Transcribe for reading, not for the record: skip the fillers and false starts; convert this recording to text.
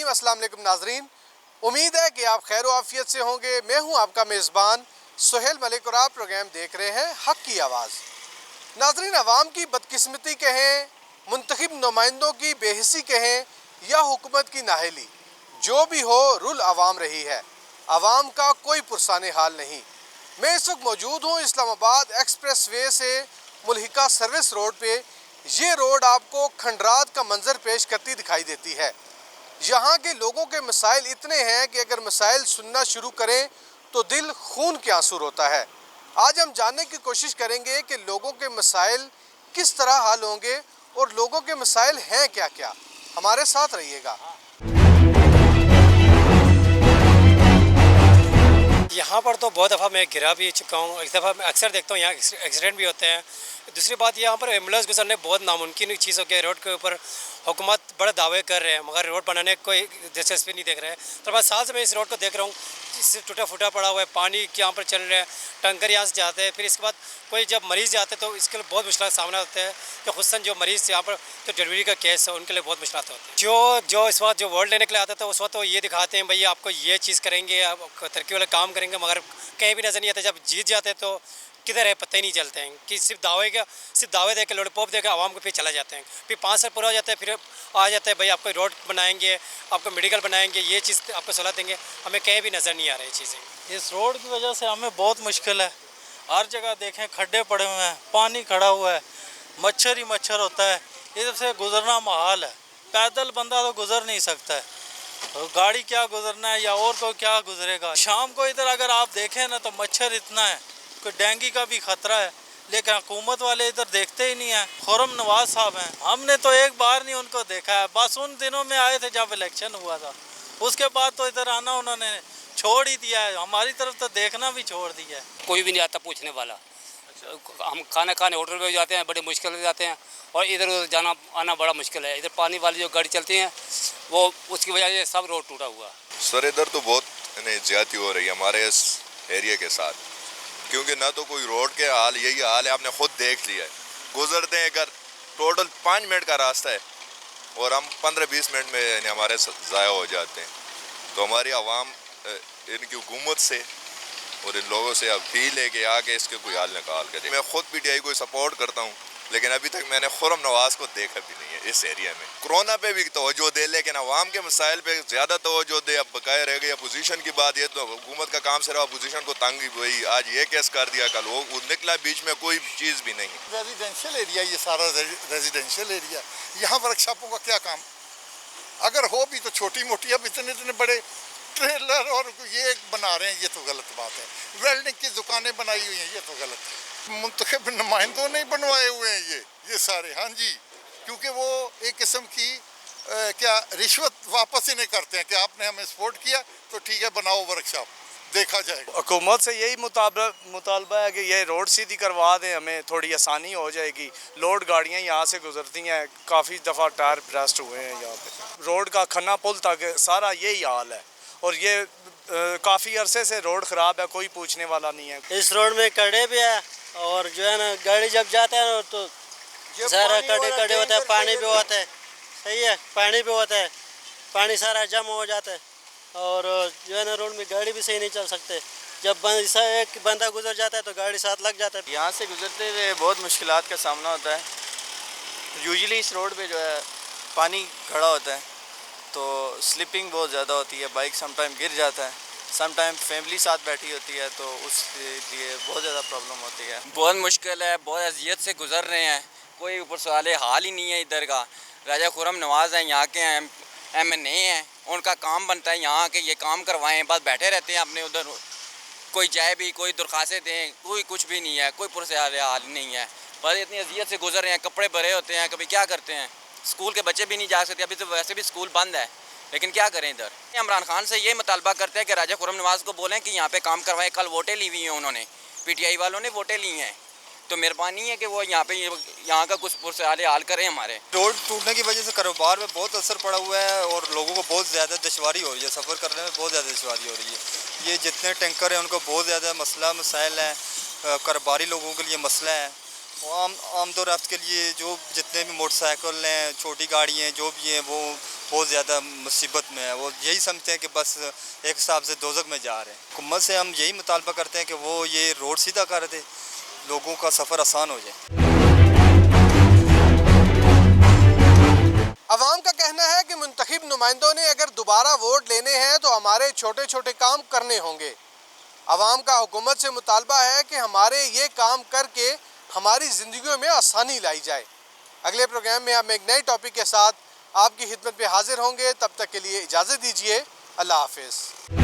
रहीम। अस्सलाम वालेकुम नाजरीन, उम्मीद है कि आप खैर आफियत से होंगे। मैं हूं आपका मेज़बान सुहेल मलिक और आप प्रोग्राम देख रहे हैं हक़ की आवाज़। नाजरीन, अवाम की बदकिस्मती कहें, मुंतखब नुमाइंदों की बेहिसी कहें या हुकूमत की नाअहली, जो भी हो रुल अवाम रही है। अवाम का कोई पुरसाने हाल नहीं। मैं इस वक्त मौजूद हूँ इस्लामाबाद एक्सप्रेस वे से मुल्हिका सर्विस रोड पे। ये रोड आपको खंडरात का मंजर पेश करती दिखाई देती है। यहाँ के लोगों के मसाइल इतने हैं कि अगर मसाइल सुनना शुरू करें तो दिल खून के आंसू रोता है। आज हम जानने की कोशिश करेंगे कि लोगों के मसाइल किस तरह हल होंगे और लोगों के मसाइल हैं क्या क्या। हमारे साथ रहिएगा। यहाँ पर तो बहुत दफ़ा मैं गिरा भी चुका हूँ। एक दफ़ा मैं अक्सर देखता हूँ यहाँ एक्सीडेंट भी होते हैं। दूसरी बात, यहाँ पर एम्बुलेंस गुजरने बहुत नामुमकिन चीज़ हो गई। रोड के ऊपर हुकूमत बड़े दावे कर रहे हैं मगर रोड बनाने को कोई दिलचस्पी नहीं देख रहे हैं। तो 5 साल से मैं इस रोड को देख रहा हूँ, इससे टूटा फूटा पड़ा हुआ है। पानी के यहाँ पर चल रहे हैं, टंकर यहाँ से जाते हैं। फिर इसके बाद कोई जब मरीज़ जाते हैं तो इसके लिए बहुत मुश्किल का सामना होता है कि खुसन जो मरीज़ यहाँ पर जो डिलीवरी का केस है उनके लिए बहुत मुश्किल होती है। जो इस वक्त जो वोट लेने के लिए आता था उस वक्त तो ये दिखाते हैं भैया आपको ये चीज़ करेंगे, आप तरक्की वाले काम करेंगे, मगर कहीं भी नज़र नहीं आता। जब जीत जाते तो किधर है पता ही नहीं चलते हैं कि सिर्फ दावे दे के लॉलीपॉप दे के आवाम को फिर चला जाते हैं। फिर 5 साल पूरा हो जाता है, फिर आ जाता है भाई आपको रोड बनाएंगे, आपको मेडिकल बनाएंगे, ये चीज़ आपको सलाह देंगे। हमें कहीं भी नज़र नहीं आ रही चीज़ें। इस रोड की वजह से हमें बहुत मुश्किल है। हर जगह देखें खड्डे पड़े हुए हैं, पानी खड़ा हुआ है, मच्छर ही मच्छर होता है। इधर से गुजरना महाल है। पैदल बंदा तो गुजर नहीं सकता है, और गाड़ी क्या गुजरना है या और कोई क्या गुजरेगा। शाम को इधर अगर आप देखें ना तो मच्छर इतना है, कोई डेंगू का भी खतरा है। लेकिन हुकूमत वाले इधर देखते ही नहीं हैं। खुर्रम नवाज साहब हैं, हमने तो एक बार नहीं उनको देखा है। बस उन दिनों में आए थे जब इलेक्शन हुआ था, उसके बाद तो इधर आना उन्होंने छोड़ ही दिया है। हमारी तरफ तो देखना भी छोड़ दिया है। कोई भी नहीं आता पूछने वाला। हम खाना खाने होटल पे जाते हैं, बड़े मुश्किल से जाते हैं, और इधर उधर जाना आना बड़ा मुश्किल है। इधर पानी वाली जो गाड़ी चलती हैं वो उसकी वजह से सब रोड टूटा हुआ। सर इधर तो बहुत ज्यादती हो रही है हमारे इस एरिया के साथ, क्योंकि ना तो कोई रोड के हाल, यही हाल है, आपने खुद देख लिया है। गुजरते हैं अगर टोटल 5 मिनट का रास्ता है और हम 15-20 मिनट में हमारे ज़ाया हो जाते हैं। तो हमारी आवाम इनकी हुकूमत से और इन लोगों से अपील है कि आके इसके कोई हाल निकाल कर। मैं खुद PTI को सपोर्ट करता हूँ, लेकिन अभी तक मैंने खुर्रम नवाज को देखा भी नहीं है इस एरिया में। कोरोना पे भी तवज्जो दे, लेकिन अवाम के मसाइल पे ज़्यादा तवज्जो दे। अब बकाया रह गई अपोजिशन की बात, ये तो हुकूमत का काम सिर्फ अपोजिशन को तंग हुई। आज ये केस कर दिया, कल वो निकला, बीच में कोई चीज़ भी नहीं। रेजिडेंशियल एरिया, ये सारा रेजिडेंशियल एरिया, यहाँ वर्कशॉपों का क्या काम? अगर हो भी तो छोटी मोटी, अब इतने इतने बड़े ट्रेलर और ये बना रहे हैं, ये तो गलत बात है। वेल्डिंग की दुकानें बनाई हुई हैं, ये तो गलत है। मुंतखब नुमाइंदों ने बनवाए हुए हैं ये सारे। हाँ जी, क्योंकि वो एक किस्म की क्या रिश्वत वापस ही नहीं करते हैं कि आपने हमें सपोर्ट किया तो ठीक है, बनाओ वर्कशॉप, देखा जाएगा। हुकूमत से यही मुतालबा है कि ये रोड सीधी करवा दें, हमें थोड़ी आसानी हो जाएगी। लोड गाड़ियाँ यहाँ से गुजरती हैं, काफ़ी दफ़ा टायर ब्रस्ट हुए हैं यहाँ पे। रोड का खन्ना पुल तक सारा यही हाल है, और ये काफ़ी अरसे से रोड ख़राब है, कोई पूछने वाला नहीं है। इस रोड में कड़े भी है, और जो है ना गाड़ी जब जाता है ना तो सारा कड़े होता है, पानी भी होता है। सही है, पानी भी होता है, पानी सारा जमा हो जाता है, और जो है ना रोड में गाड़ी भी सही नहीं चल सकते। जब एक बंदा गुजर जाता है तो गाड़ी साथ लग जाता है। यहाँ से गुजरते हुए बहुत मुश्किलात का सामना होता है। यूजुअली इस रोड पे जो है पानी खड़ा होता है तो स्लिपिंग बहुत ज़्यादा होती है, बाइक समटाइम गिर जाता है, समटाइम फैमिली साथ बैठी होती है तो उसके लिए बहुत ज़्यादा प्रॉब्लम होती है। बहुत मुश्किल है, बहुत अजियत से गुजर रहे हैं, कोई ऊपर सवाल हाल ही नहीं है इधर का। राजा खुर्रम नवाज हैं, यहाँ के MNA हैं, उनका काम बनता है यहाँ के ये काम करवाएं, बस बैठे रहते हैं अपने उधर। कोई जाए भी, कोई दरख्वास्तें दें, कोई कुछ भी नहीं है, कोई पुरसवाल हाल नहीं है। बस इतनी अजियत से गुजर रहे हैं, कपड़े भरे होते हैं, कभी क्या करते हैं, स्कूल के बच्चे भी नहीं जा सकते। अभी तो वैसे भी स्कूल बंद है, लेकिन क्या करें। इधर इमरान खान से ये मुतालबा करते हैं कि राजा खुर्रम नवाज को बोलें कि यहाँ पे काम करवाएं। कल वोटें ली हुई हैं उन्होंने, PTI वालों ने वोटें ली हैं, तो मेहरबानी है कि वो यहाँ पे यहाँ का कुछ पुरसवाल हाल करें हमारे। रोड टूटने की वजह से कारोबार में बहुत असर पड़ा हुआ है और लोगों को बहुत ज़्यादा दुश्वारी हो रही है, सफ़र करने में बहुत ज़्यादा दुश्वारी हो रही है। ये जितने टैंकर हैं उनको बहुत ज़्यादा मसाइल हैं, कारोबारी लोगों के लिए मसला है। आमदो रफ्त के लिए जो जितने भी मोटरसाइकिल हैं, छोटी गाड़ी हैं, जो भी हैं, वो बहुत ज़्यादा मुसीबत में है। वो यही समझते हैं कि बस एक हिसाब से दोज़ख में जा रहे हैं। हुकूमत से हम यही मुतालबा करते हैं कि वो ये रोड सीधा कर दे, लोगों का सफ़र आसान हो जाए। अवाम का कहना है कि मुंतखब नुमाइंदों ने अगर दोबारा वोट लेने हैं तो हमारे छोटे छोटे काम करने होंगे। अवाम का हुकूमत से मुतालबा है कि हमारे ये काम करके हमारी ज़िंदगियों में आसानी लाई जाए। अगले प्रोग्राम में हम एक नए टॉपिक के साथ आपकी खिदमत में हाजिर होंगे। तब तक के लिए इजाज़त दीजिए। अल्लाह हाफिज़।